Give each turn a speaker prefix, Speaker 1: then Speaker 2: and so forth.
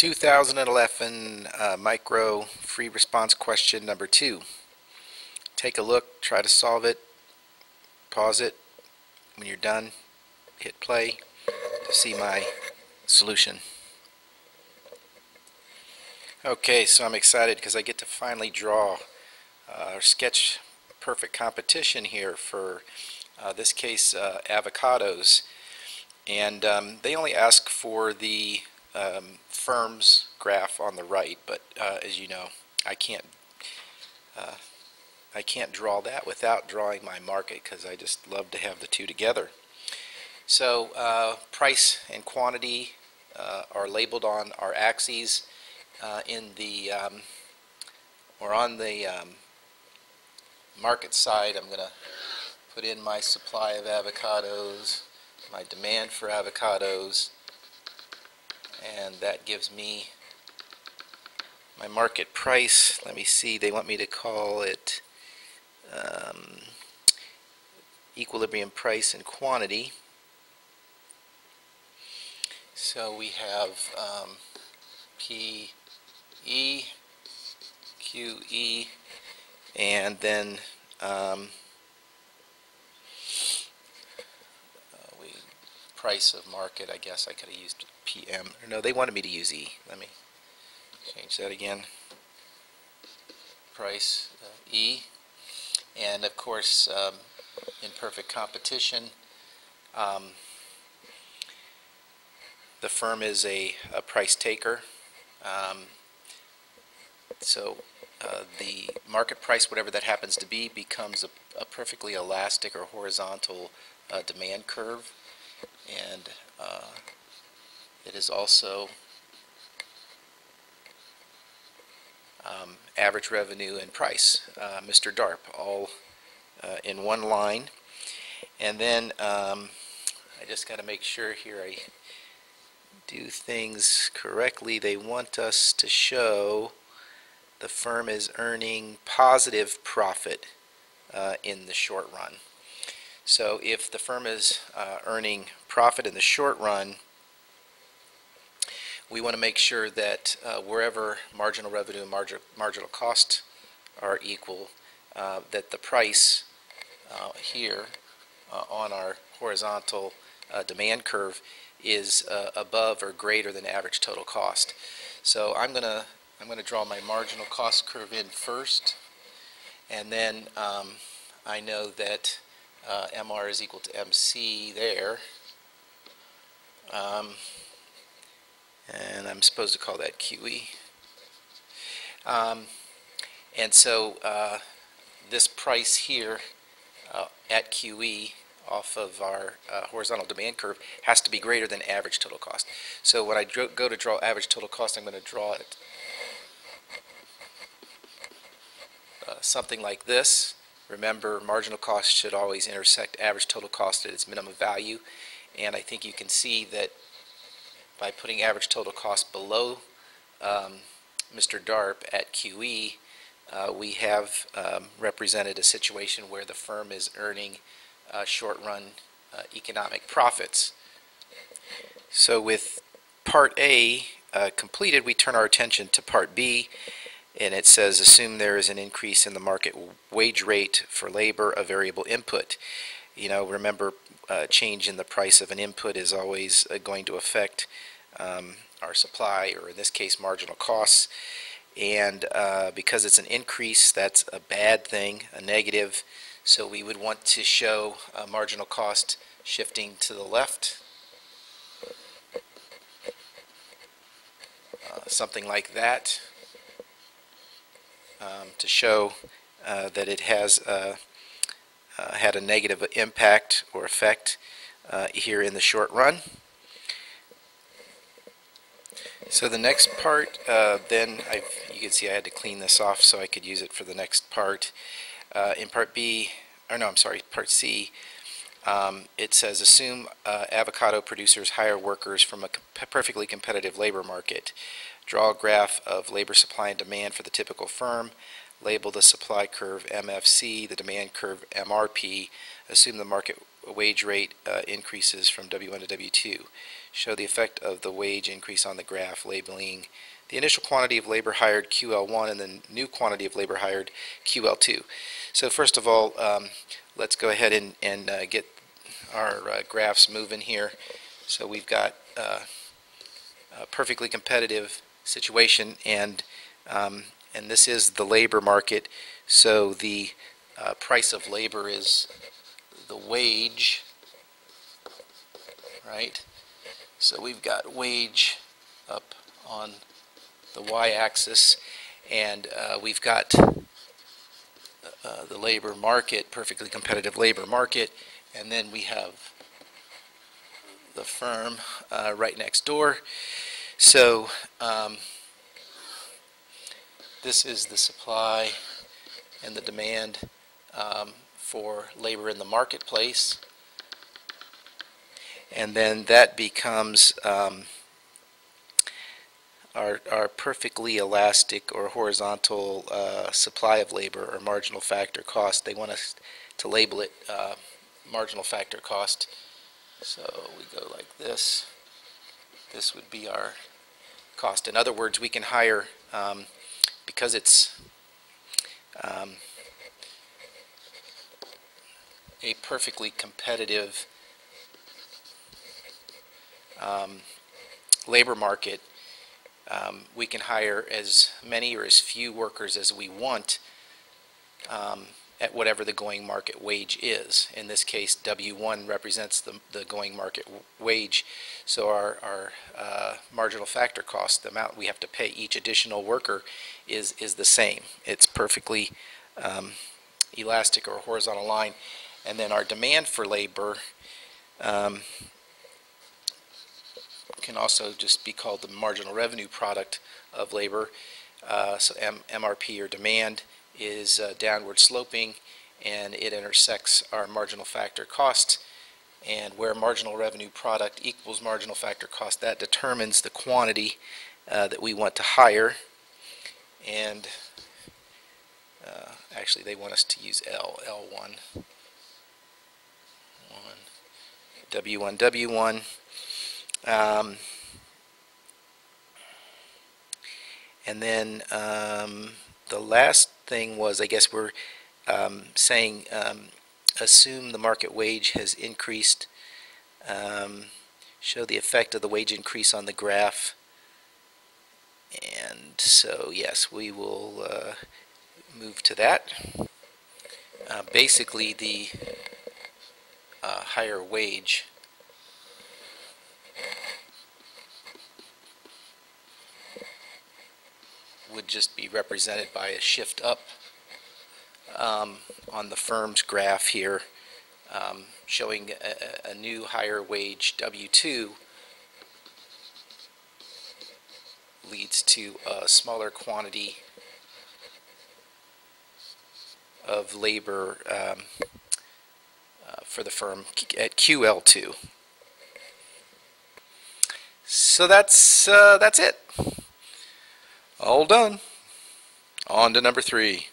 Speaker 1: 2011 micro free response question number 2. Take a look, try to solve it, pause it. When you're done, hit play to see my solution. Okay, so I'm excited because I get to finally draw or sketch perfect competition here for this case avocados, and they only ask for the firm's graph on the right, but as you know, I can't draw that without drawing my market because I just love to have the two together. So price and quantity are labeled on our axes in the or on the market side. I'm going to put in my supply of avocados, my demand for avocados, and that gives me my market price. Let me see, they want me to call it equilibrium price and quantity. So we have PE, QE, and then price of market. I guess I could have used PM. Or no, they wanted me to use E. Let me change that again. Price E, and of course in perfect competition the firm is a price taker. So the market price, whatever that happens to be, becomes a perfectly elastic or horizontal demand curve, and it is also average revenue and price, Mr. DARP, all in one line. And then I just got to make sure here I do things correctly. They want us to show the firm is earning positive profit in the short run. So if the firm is earning profit in the short run, we want to make sure that wherever marginal revenue and marginal cost are equal, that the price here on our horizontal demand curve is above or greater than average total cost. So I'm going to draw my marginal cost curve in first, and then I know that MR is equal to MC there, and I'm supposed to call that QE. And so this price here at QE off of our horizontal demand curve has to be greater than average total cost. So when I go to draw average total cost, I'm going to draw it something like this. Remember, marginal cost should always intersect average total cost at its minimum value, and I think you can see that by putting average total cost below Mr. DARP at QE, we have represented a situation where the firm is earning short-run economic profits. So with Part A completed, we turn our attention to Part B, and it says assume there is an increase in the market wage rate for labor, a variable input. You know, remember, change in the price of an input is always going to affect our supply, or in this case marginal costs, and because it's an increase, that's a bad thing, a negative. So we would want to show marginal cost shifting to the left, something like that, to show that it has had a negative impact or effect here in the short run. So the next part, then you can see I had to clean this off so I could use it for the next part. In Part B, or no, I'm sorry, Part C, it says assume avocado producers hire workers from a perfectly competitive labor market. Draw a graph of labor supply and demand for the typical firm. Label the supply curve MFC, the demand curve MRP. Assume the market wage rate increases from W1 to W2. show the effect of the wage increase on the graph, labeling the initial quantity of labor hired QL1 and the new quantity of labor hired QL2. So first of all, let's go ahead and get our graphs moving here. So we've got a perfectly competitive situation, and this is the labor market. So the price of labor is the wage, right? So we've got wage up on the y-axis, and we've got the labor market, perfectly competitive labor market, and then we have the firm right next door. So this is the supply and the demand for labor in the marketplace, and then that becomes our perfectly elastic or horizontal supply of labor, or marginal factor cost. They want us to label it marginal factor cost. So we go like this. This would be our cost. In other words, we can hire, because it's a perfectly competitive labor market, we can hire as many or as few workers as we want at whatever the going market wage is. In this case, W1 represents the going market wage, so our marginal factor cost, the amount we have to pay each additional worker, is the same. It's perfectly elastic or horizontal line. And then our demand for labor can also just be called the marginal revenue product of labor. So MRP, or demand, is downward sloping, and it intersects our marginal factor cost. And where marginal revenue product equals marginal factor cost, that determines the quantity that we want to hire. And actually they want us to use L1, W1, W1. And then the last thing was, I guess we're saying assume the market wage has increased, show the effect of the wage increase on the graph. And so yes, we will move to that. Basically the higher wage would just be represented by a shift up on the firm's graph here, showing a new higher wage W2 leads to a smaller quantity of labor for the firm at QL2. So that's it. All done. On to number 3.